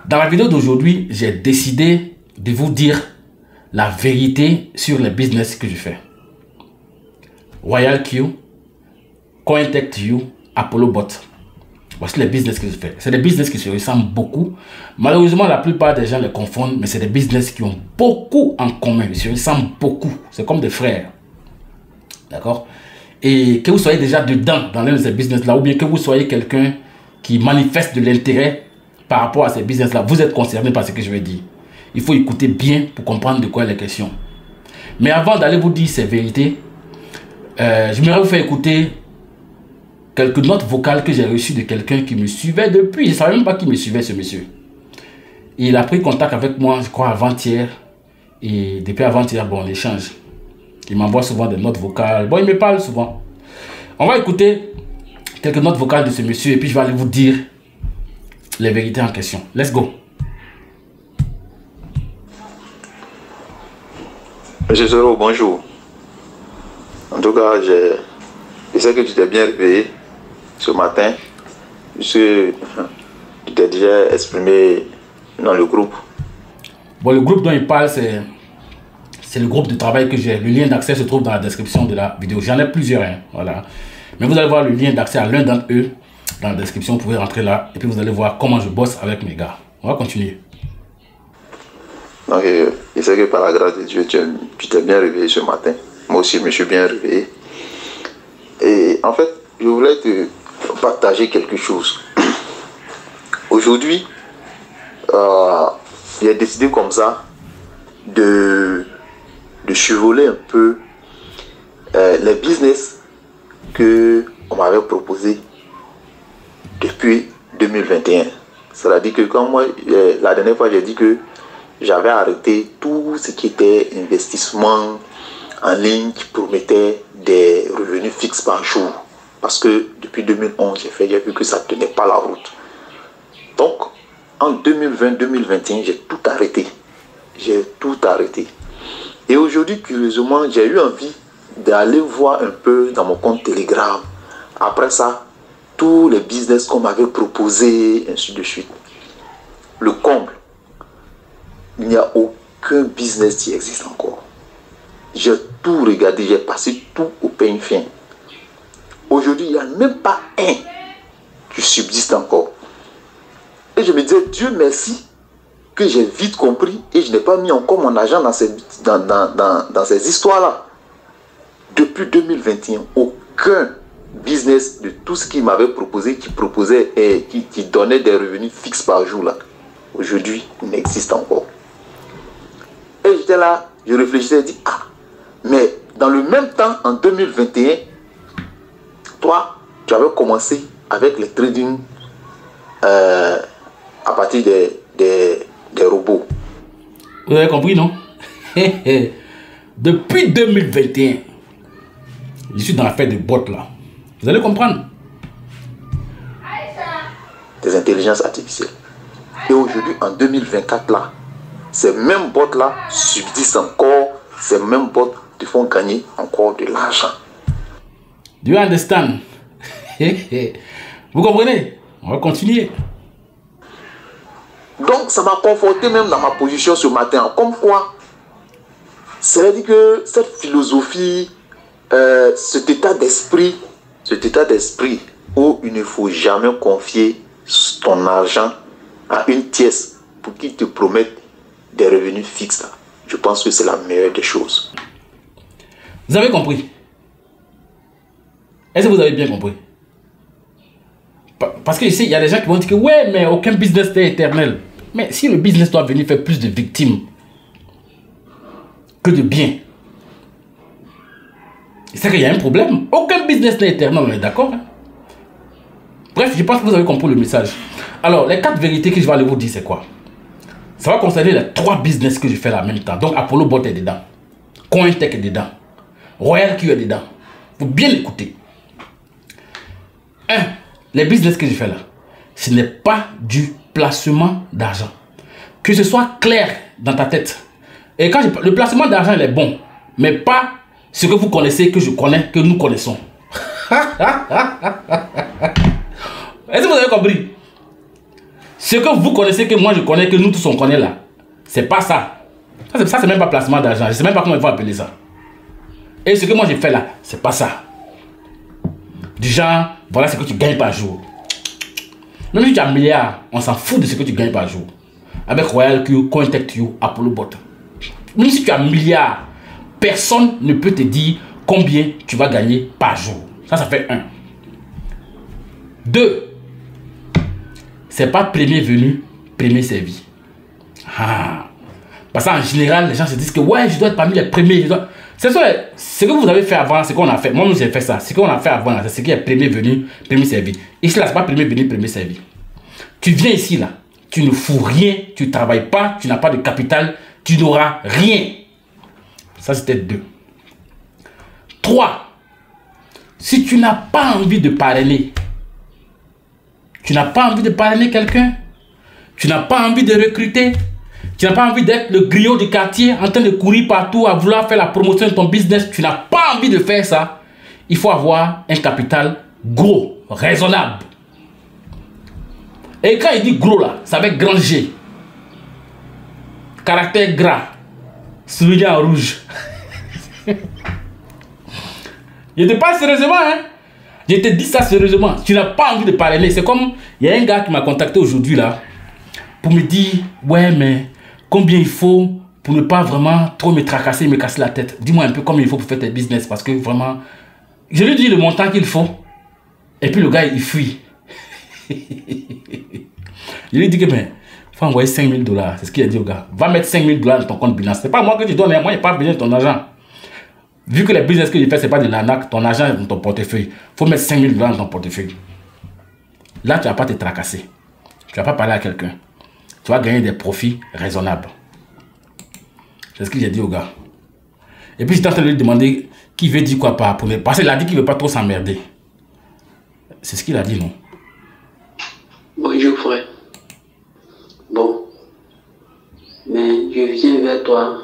Dans la vidéo d'aujourd'hui, j'ai décidé de vous dire la vérité sur les business que je fais. Royal Q, CoinTech2, Apollo Bot. Voici les business que je fais. C'est des business qui se ressemblent beaucoup. Malheureusement, la plupart des gens les confondent, mais c'est des business qui ont beaucoup en commun. Ils se ressemblent beaucoup. C'est comme des frères. D'accord? Et que vous soyez déjà dedans dans l'un de ces business-là, ou bien que vous soyez quelqu'un qui manifeste de l'intérêt par rapport à ces business-là, vous êtes concerné par ce que je vais dire. Il faut écouter bien pour comprendre de quoi il est question. Mais avant d'aller vous dire ces vérités, j'aimerais vous faire écouter quelques notes vocales que j'ai reçues de quelqu'un qui me suivait depuis. Je ne savais même pas qui me suivait, ce monsieur. Il a pris contact avec moi, je crois, avant-hier. Et depuis avant-hier, bon, on échange. Il m'envoie souvent des notes vocales. Bon, il me parle souvent. On va écouter quelques notes vocales de ce monsieur et puis je vais aller vous dire les vérités en question. Let's go. Monsieur Soro, bonjour. En tout cas, je sais que tu t'es bien réveillé ce matin, puisque tu t'es déjà exprimé dans le groupe. Bon, le groupe dont il parle, c'est le groupe de travail que j'ai. Le lien d'accès se trouve dans la description de la vidéo. J'en ai plusieurs, hein, voilà. Mais vous allez voir le lien d'accès à l'un d'entre eux dans la description. Vous pouvez rentrer là et puis vous allez voir comment je bosse avec mes gars. On va continuer. Donc, je sais que par la grâce de Dieu, tu t'es bien réveillé ce matin. Moi aussi, je me suis bien réveillé. Et en fait, je voulais te partager quelque chose. Aujourd'hui, j'ai décidé comme ça de survoler un peu les business que on m'avait proposé depuis 2021. C'est-à-dire que quand moi, la dernière fois, j'ai dit que j'avais arrêté tout ce qui était investissement en ligne qui promettait des revenus fixes par jour. Parce que depuis 2011, j'ai vu que ça ne tenait pas la route. Donc, en 2020-2021, j'ai tout arrêté. J'ai tout arrêté. Et aujourd'hui, curieusement, j'ai eu envie d'aller voir un peu dans mon compte Telegram. Après ça, tous les business qu'on m'avait proposés, ainsi de suite. Le comble, il n'y a aucun business qui existe encore. J'ai tout regardé, j'ai passé tout au peigne fin. Aujourd'hui, il n'y a même pas un qui subsiste encore. Et je me disais, Dieu merci que j'ai vite compris et je n'ai pas mis encore mon argent dans ces histoires-là. Depuis 2021, aucun business de tout ce qu'il m'avait proposé, qui donnait des revenus fixes par jour, là, aujourd'hui, n'existe encore. Et j'étais là, je réfléchissais et dis, ah, mais dans le même temps, en 2021, toi, tu avais commencé avec les trading à partir des robots. Vous avez compris, non? Depuis 2021, je suis dans l'affaire de bots là. Vous allez comprendre. Des intelligences artificielles. Et aujourd'hui, en 2024 là, ces mêmes bots là subsistent encore. Ces mêmes bots te font gagner encore de l'argent. Do you understand? Vous comprenez? On va continuer. Donc, ça m'a conforté même dans ma position ce matin. Comme quoi, c'est-à-dire que cette philosophie, cet état d'esprit où il ne faut jamais confier ton argent à une tierce pour qu'il te promette des revenus fixes, là, je pense que c'est la meilleure des choses. Vous avez compris? Est-ce que vous avez bien compris? Parce que ici, il y a des gens qui vont dire que ouais, mais aucun business n'est éternel. Mais si le business doit venir faire plus de victimes que de biens, c'est qu'il y a un problème. Aucun business n'est éternel, on est d'accord, hein? Bref, je pense que vous avez compris le message. Alors, les 4 vérités que je vais aller vous dire, c'est quoi? Ça va concerner les 3 business que je fais en même temps. Donc, Apollo Bot est dedans. CoinTech est dedans. Royal Q est dedans. Il faut bien l'écouter. 1. Les business que je fais là, ce n'est pas du placement d'argent. Que ce soit clair dans ta tête. Et quand le placement d'argent, il est bon. Mais pas ce que vous connaissez, que je connais, que nous connaissons. Est-ce que vous avez compris? Ce que vous connaissez, que moi je connais, que nous tous on connaît là, c'est pas ça. Ça, c'est même pas placement d'argent. Je sais même pas comment il faut appeler ça. Et ce que moi j'ai fait là, c'est pas ça. Du genre, voilà ce que tu gagnes par jour. Même si tu as un milliard, on s'en fout de ce que tu gagnes par jour. Avec Royal Q, Contact You, Apollo Bot. Même si tu as un milliard, personne ne peut te dire combien tu vas gagner par jour. Ça fait 1. 2. C'est pas premier venu, premier servi. Parce qu'en général, les gens se disent que ouais, je dois être parmi les premiers. C'est ce que vous avez fait avant, ce qu'on a fait. Moi, j'ai fait ça. Ce qu'on a fait avant, c'est ce qui est premier venu, premier servi. Ici, là, c'est pas premier venu, premier servi. Tu viens ici, là. Tu ne fous rien, tu ne travailles pas, tu n'as pas de capital, tu n'auras rien. Ça, c'était 2. 3. Si tu n'as pas envie de parrainer, tu n'as pas envie de parrainer quelqu'un, tu n'as pas envie de recruter, tu n'as pas envie d'être le griot du quartier en train de courir partout à vouloir faire la promotion de ton business, tu n'as pas envie de faire ça, il faut avoir un capital gros, raisonnable. Et quand il dit gros là, c'est avec grand G. Caractère gras, souligné en rouge. Je te parle sérieusement, hein. Je te dis ça sérieusement. Tu n'as pas envie de parrainer. C'est comme, il y a un gars qui m'a contacté aujourd'hui là, pour me dire, ouais, mais combien il faut pour ne pas vraiment trop me tracasser et me casser la tête. Dis-moi un peu combien il faut pour faire tes business, parce que vraiment, je lui dis le montant qu'il faut. Et puis le gars, il fuit. Je lui dis que, mais, il faut envoyer 5 000 $. C'est ce qu'il a dit au gars. Va mettre 5 000 $ dans ton compte Binance. C'est pas moi que tu donnes, moi, il n'y a pas besoin de ton argent. Vu que les business que j'ai fait, ce n'est pas de l'arnaque, ton argent est dans ton portefeuille. Il faut mettre 5 000 $ dans ton portefeuille. Là, tu ne vas pas te tracasser. Tu ne vas pas parler à quelqu'un. Tu vas gagner des profits raisonnables. C'est ce que j'ai dit au gars. Et puis, j'étais en train de lui demander qui veut dire quoi par approuver. Parce qu'il a dit qu'il ne veut pas trop s'emmerder. C'est ce qu'il a dit, non? Bonjour, frère. Bon. Mais je viens vers toi.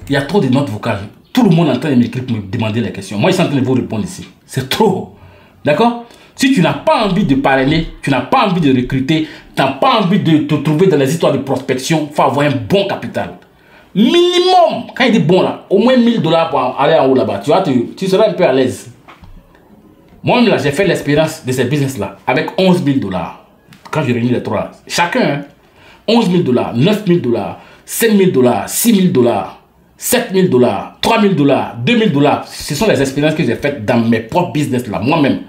Il y a trop de notes vocales. Tout le monde est en train de m'écrire pour me demander les questions. Moi, je suis en train de vous répondre ici. C'est trop. D'accord? Si tu n'as pas envie de parrainer, tu n'as pas envie de recruter, tu n'as pas envie de te trouver dans les histoires de prospection, il faut avoir un bon capital. Minimum, quand il dit bon là, au moins 1 000 $ pour aller en haut là-bas. Tu seras un peu à l'aise. Moi-même là, j'ai fait l'expérience de ces business-là avec 11 000 $. Quand j'ai réuni les trois, chacun, hein, 11 000 $, 9 000 $, 5 000 $, 6 000 $. 7 000 $, 3 000 $, 2 000 $. Ce sont les expériences que j'ai faites dans mes propres business là, moi-même.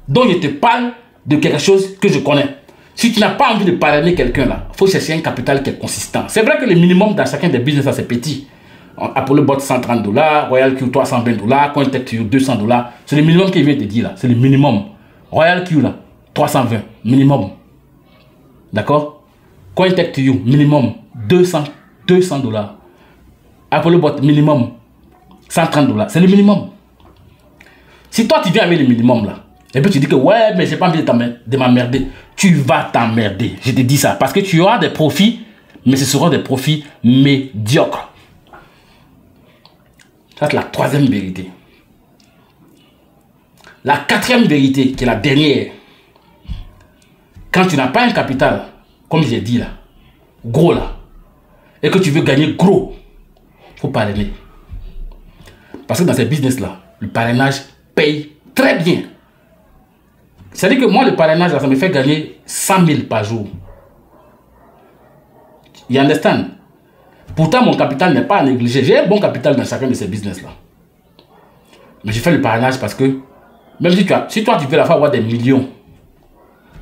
Donc je te parle de quelque chose que je connais. Si tu n'as pas envie de parrainer quelqu'un là, il faut chercher un capital qui est consistant. C'est vrai que le minimum dans chacun des business là, c'est petit. Apollo Bot 130 $, Royal Q 320 $, Contact You 200 $. C'est le minimum qu'il vient te dire là. C'est le minimum. Royal Q là, 320, minimum. D'accord? Contact You, minimum 200 $. Apollo Bot, minimum 130 $. C'est le minimum. Si toi, tu viens avec le minimum là, et puis tu dis que ouais, mais j'ai pas envie de m'emmerder, tu vas t'emmerder. Je te dis ça. Parce que tu auras des profits, mais ce seront des profits médiocres. Ça, c'est la troisième vérité. La quatrième vérité, qui est la dernière. Quand tu n'as pas un capital, comme j'ai dit là, gros là, et que tu veux gagner gros, faut parrainer. Parce que dans ces business-là, le parrainage paye très bien. C'est-à-dire que moi, le parrainage, là, ça me fait gagner 100 000 par jour. You understand? Pourtant, mon capital n'est pas à négliger. J'ai un bon capital dans chacun de ces business-là. Mais j'ai fait le parrainage parce que, même si toi, tu veux la faire avoir des millions,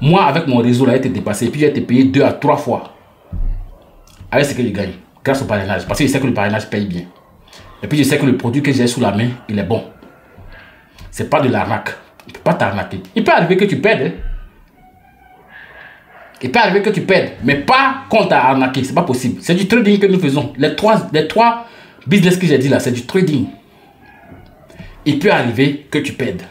moi, avec mon réseau, là, il été dépassé. Et puis, j'ai été payé 2 à 3 fois avec ce que je gagne, grâce au parrainage. Parce que je sais que le parrainage paye bien. Et puis, je sais que le produit que j'ai sous la main, il est bon. C'est pas de l'arnaque. Il ne peut pas t'arnaquer. Il peut arriver que tu perdes. Hein? Il peut arriver que tu perdes. Mais pas qu'on t'a arnaqué. C'est pas possible. C'est du trading que nous faisons. Les trois business que j'ai dit là, c'est du trading. Il peut arriver que tu perdes.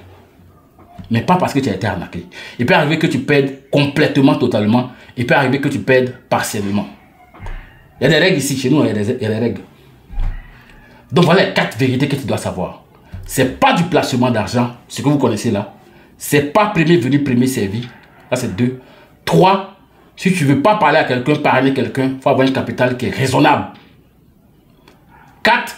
Mais pas parce que tu as été arnaqué. Il peut arriver que tu perdes complètement, totalement. Il peut arriver que tu perdes partiellement. Il y a des règles ici. Chez nous, il y a des règles. Donc voilà les 4 vérités que tu dois savoir. C'est pas du placement d'argent, ce que vous connaissez là. C'est pas premier venu, premier servi. Là, c'est 2. 3, Si tu ne veux pas parler à quelqu'un, parler à quelqu'un, il faut avoir un capital qui est raisonnable. 4.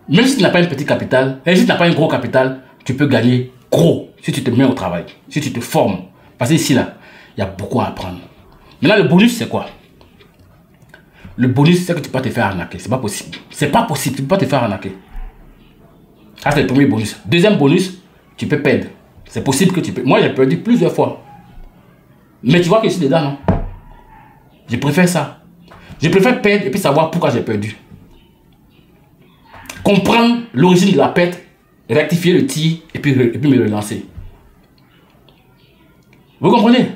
Même si tu n'as pas un petit capital, et si tu n'as pas un gros capital, tu peux gagner gros si tu te mets au travail, si tu te formes. Parce que ici, là, il y a beaucoup à apprendre. Maintenant, le bonus, c'est quoi? Le bonus, c'est que tu peux te faire arnaquer. C'est pas possible. C'est pas possible. Tu ne peux pas te faire arnaquer. Ça, c'est le premier bonus. Deuxième bonus, tu peux perdre. C'est possible que tu peux. Moi, j'ai perdu plusieurs fois. Mais tu vois que je suis dedans, non? Je préfère ça. Je préfère perdre et puis savoir pourquoi j'ai perdu. Comprendre l'origine de la perte, rectifier le tir et puis me relancer. Vous comprenez?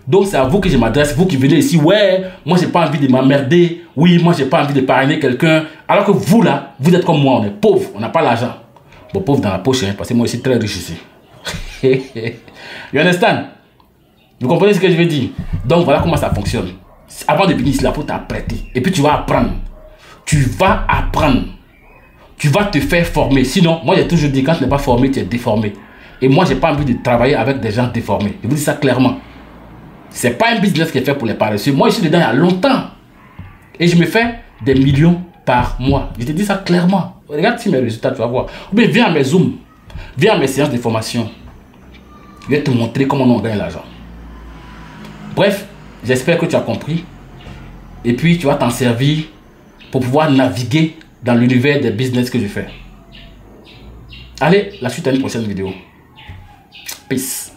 Donc c'est à vous que je m'adresse, vous qui venez ici, ouais, moi j'ai pas envie de m'emmerder, oui, moi j'ai pas envie de parrainer quelqu'un, alors que vous là, vous êtes comme moi, on est pauvre, on n'a pas l'argent. Bon, pauvre dans la poche, hein, parce que moi je suis très riche ici. You understand? Vous comprenez ce que je veux dire? Donc voilà comment ça fonctionne. Avant de venir ici, il faut t'apprêter. Et puis tu vas apprendre. Tu vas apprendre. Tu vas te faire former. Sinon, moi j'ai toujours dit, quand tu n'es pas formé, tu es déformé. Et moi, j'ai pas envie de travailler avec des gens déformés. Je vous dis ça clairement. C'est pas un business qui est fait pour les paresseux. Moi, je suis dedans il y a longtemps. Et je me fais des millions par mois. Je te dis ça clairement. Regarde si mes résultats, tu vas voir. Ou bien viens à mes Zooms. Viens à mes séances de formation. Je vais te montrer comment on gagne l'argent. Bref, j'espère que tu as compris. Et puis, tu vas t'en servir pour pouvoir naviguer dans l'univers des business que je fais. Allez, la suite à une prochaine vidéo. Peace.